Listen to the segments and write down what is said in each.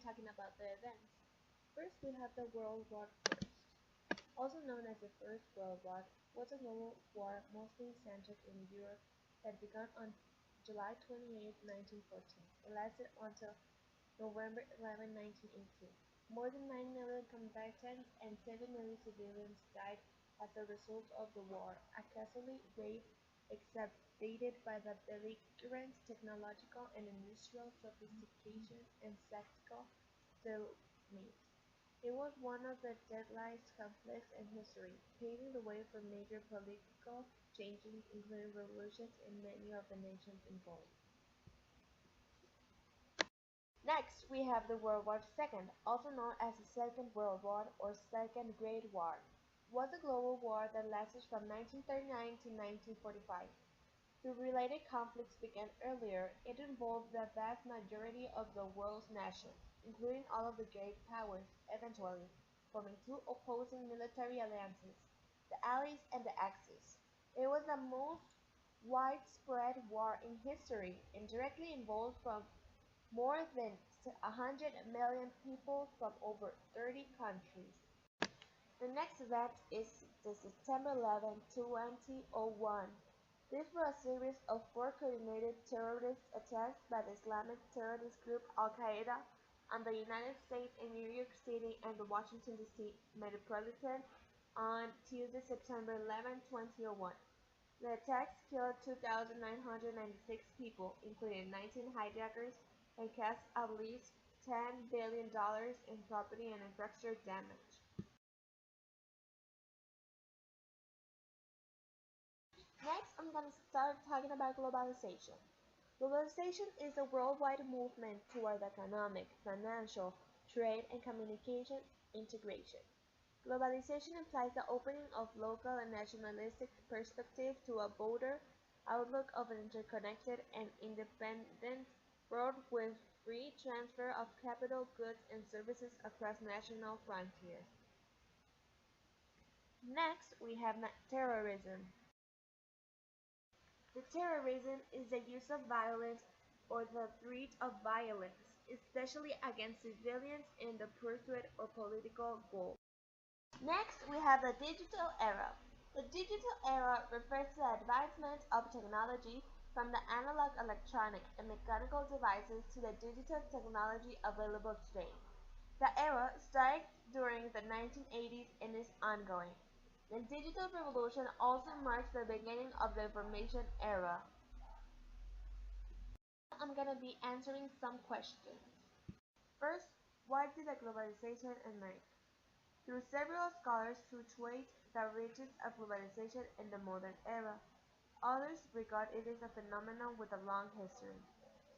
talking about the events. First, we have the World War I, also known as the First World War, was a global war mostly centered in Europe that began on July 28, 1914. It lasted until November 11, 1918. More than 9 million combatants and 7 million civilians died as a result of the war, a casualty rate exacerbated by the belligerents' technological and industrial sophistication and tactical stalemate. It was one of the deadliest conflicts in history, paving the way for major political changes including revolutions in many of the nations involved. Next, we have the World War II, also known as the Second World War or Second Great War. It was a global war that lasted from 1939 to 1945. The related conflicts began earlier. It involved the vast majority of the world's nations, including all of the great powers, eventually forming two opposing military alliances, the Allies and the Axis. It was the most widespread war in history and directly involved from more than 100 million people from over 30 countries. The next event is the September 11, 2001. This was a series of four coordinated terrorist attacks by the Islamic terrorist group Al-Qaeda on the United States in New York City and the Washington, D.C. metropolitan on Tuesday, September 11, 2001. The attacks killed 2,996 people, including 19 hijackers, and caused at least $10 billion in property and infrastructure damage. Next, I'm going to start talking about globalization. Globalization is a worldwide movement toward economic, financial, trade, and communication integration. Globalization implies the opening of local and nationalistic perspective to a broader outlook of an interconnected and independent world with free transfer of capital, goods, and services across national frontiers. Next, we have terrorism. The terrorism is the use of violence or the threat of violence, especially against civilians in the pursuit of political goals. Next, we have the digital era. The digital era refers to the advancement of technology from the analog electronic and mechanical devices to the digital technology available today. The era started during the 1980s and is ongoing. The digital revolution also marks the beginning of the information era. I'm going to be answering some questions. First, why did the globalization emerge? Through several scholars who trade the origins of globalization in the modern era, others regard it as a phenomenon with a long history.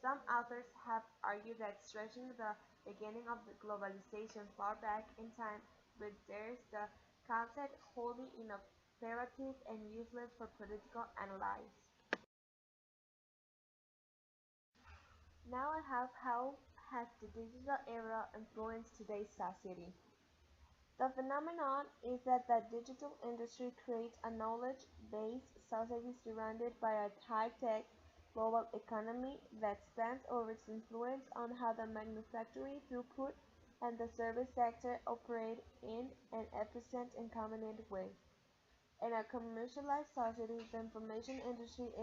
Some authors have argued that stretching the beginning of the globalization far back in time renders the concept wholly inoperative and useless for political analysis. Now I have how has the digital era influenced today's society. The phenomenon is that the digital industry creates a knowledge-based society surrounded by a high-tech global economy that spans over its influence on how the manufacturing throughput and the service sector operate in an efficient and convenient way. In a commercialized society, the information industry is